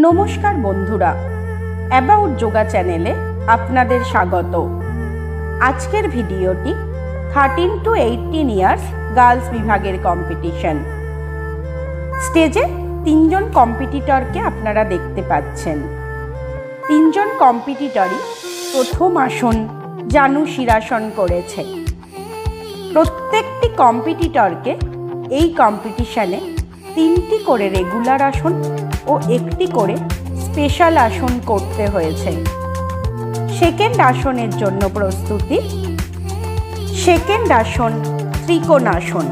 নমস্কার বন্ধুরা, অ্যাবাউট যোগা চ্যানেলে আপনাদের স্বাগত। আজকের ভিডিওটি 13 to 18 ইয়ার্স গার্লস বিভাগের কম্পিটিশন। স্টেজে তিনজন কম্পিটিটরকে আপনারা দেখতে পাচ্ছেন। তিনজন কম্পিটিটরই প্রথম আসন জানু শিরাসন করেছে। প্রত্যেকটি কম্পিটিটরকে এই কম্পিটিশনে 3টি করে রেগুলার আসন ও 1টি করে স্পেশাল আসন করতে হয়েছে। সেকেন্ড আসনের জন্য প্রস্তুতি। সেকেন্ড আসন ত্রিকোণাসন।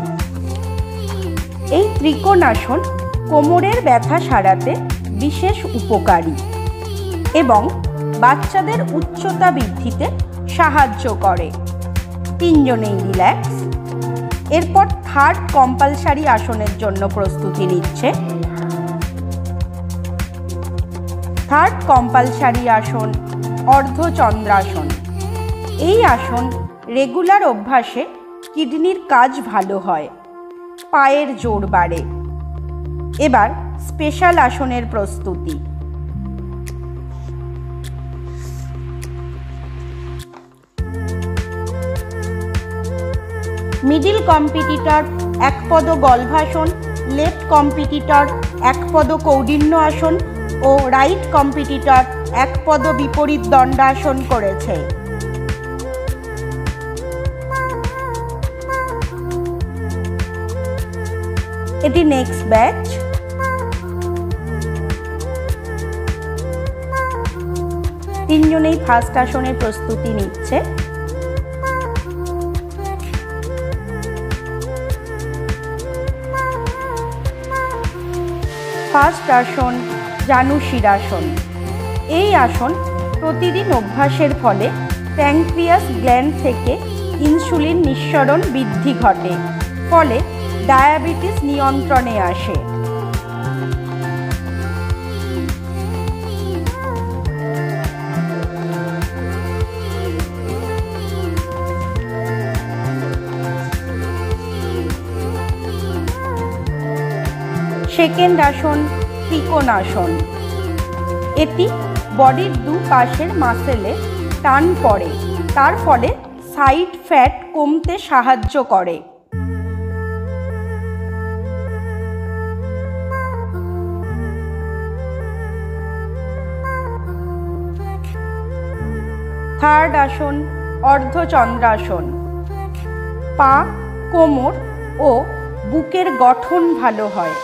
এই ত্রিকোণাসন কোমরের ব্যথা সারাতে বিশেষ উপকারী এবং বাচ্চাদের উচ্চতা বৃদ্ধিতে সাহায্য করে। তিনজনেই রিল্যাক্স। এরপর থার্ড কম্পালসারি আসনের জন্য প্রস্তুতি নিচ্ছে। থার্ড কম্পালসারি আসন অর্ধচন্দ্রাসন। এই আসন রেগুলার অভ্যাসে কিডনির কাজ ভালো হয়, পায়ের জোর বাড়ে। এবার স্পেশাল আসনের প্রস্তুতি। Middle competitor একপদ গলভাসন, left competitor একপদ Kaundinya আসন ও রাইট কম্পিটিটর একপদ বিপরীত দণ্ডাসন করেছে। এটি নেক্সট ব্যাচ। তিনজনেই ফার্স্ট আসনের প্রস্তুতি নিচ্ছে। ফার্স্ট আসন জানু শিরাসন। এই আসন প্রতিদিন অভ্যাসের ফলে প্যানক্রিয়াস গ্ল্যান্ড থেকে ইনসুলিন নিঃসরণ বৃদ্ধি ঘটে, ফলে ডায়াবেটিস নিয়ন্ত্রণে আসে। সেকেন্ড আসন ত্রিকোণাসন। এটি বডির দুপাশের মাসেলে টান পড়ে, তার ফলে সাইড ফ্যাট কমতে সাহায্য করে। থার্ড আসন অর্ধচন্দ্রাসন। পা, কোমর ও বুকের গঠন ভালো হয়।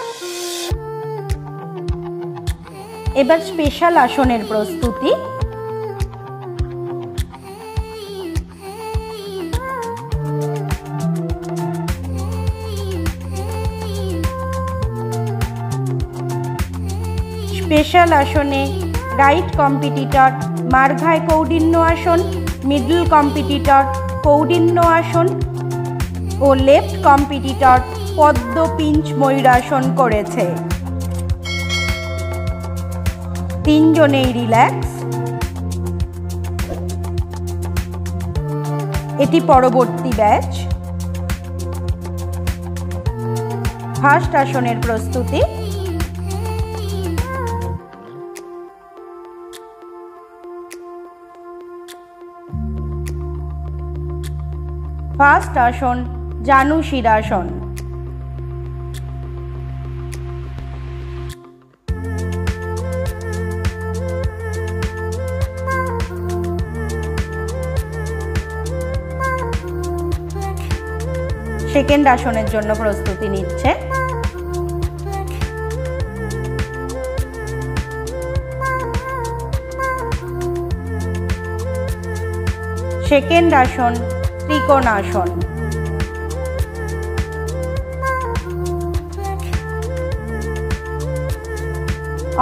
এবার স্পেশাল আসনের প্রস্তুতি। স্পেশাল আসনে রাইট কম্পিটিটর মার্ঘায় কৌডিন্য আসন, মিডল কম্পিটিটর কৌডিন্য আসন ও লেফট কম্পিটিটর পদ্ম পিঞ্চ ময়ূরাসন করেছে। তিনজনেই রিল্যাক্স। এটি পরবর্তী ব্যাচ। ফার্স্ট আসনের প্রস্তুতি। ফার্স্ট আসন জানু শিরাসন। সেকেন্ড আসনের জন্য প্রস্তুতি নিচ্ছে। সেকেন্ড আসন ত্রিকোণাসন।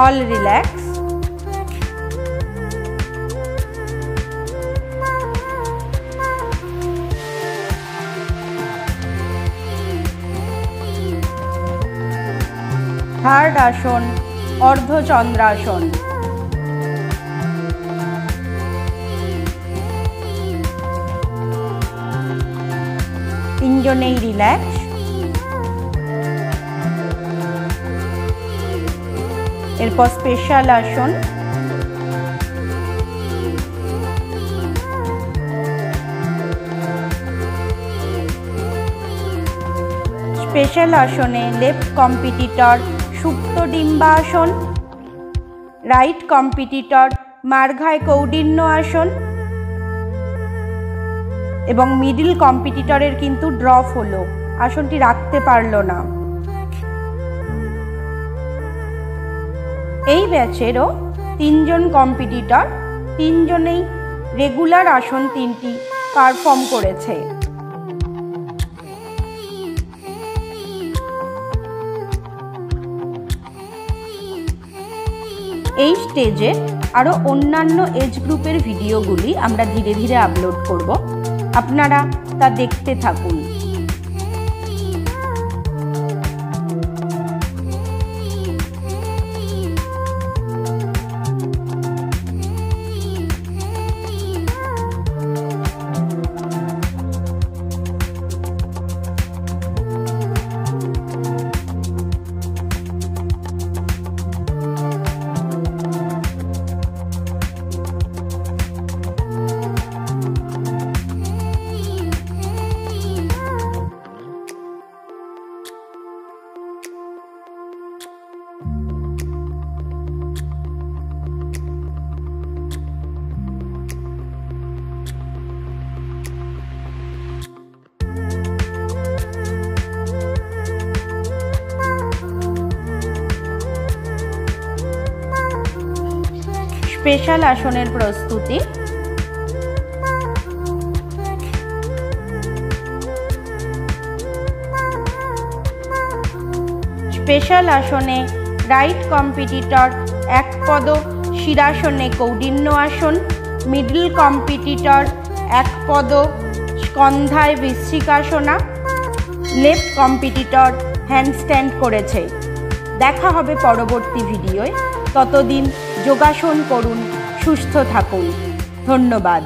All relax. থার্ড আসন অর্ধচন্দ্রাসন। তিনজনেই রিল্যাক্স। এরপর স্পেশাল আসন, স্পেশাল আসনে লেফট কম্পিটিটর সুপ্ত ডিম্বাসন, রাইট কম্পিটিটর মার্ঘায় কৌডিন্য আসন এবং মিডিল কম্পিটিটরের কিন্তু ড্রপ হলো, আসনটি রাখতে পারলো না। এই ব্যাচেরও 3 জন কম্পিটিটর 3 জনেই রেগুলার আসন 3টি পারফর্ম করেছে। এই স্টেজে আরও অন্যান্য এজ গ্রুপের ভিডিওগুলি আমরা ধীরে ধীরে আপলোড করব, আপনারা তা দেখতে থাকুন। স্পেশাল আসনের প্রস্তুতি। স্পেশাল আসনে রাইট কম্পিটিটর এক পদ শিরাসনে কৌডিন্য আসন, মিডল কম্পিটিটর এক পদ স্কন্ধায় বৃশ্চিকাসনা, লেফট কম্পিটিটর হ্যান্ডস্ট্যান্ড করেছে। দেখা হবে পরবর্তী ভিডিওয়, ততদিন যোগাসন করুন, সুস্থ থাকুন। ধন্যবাদ।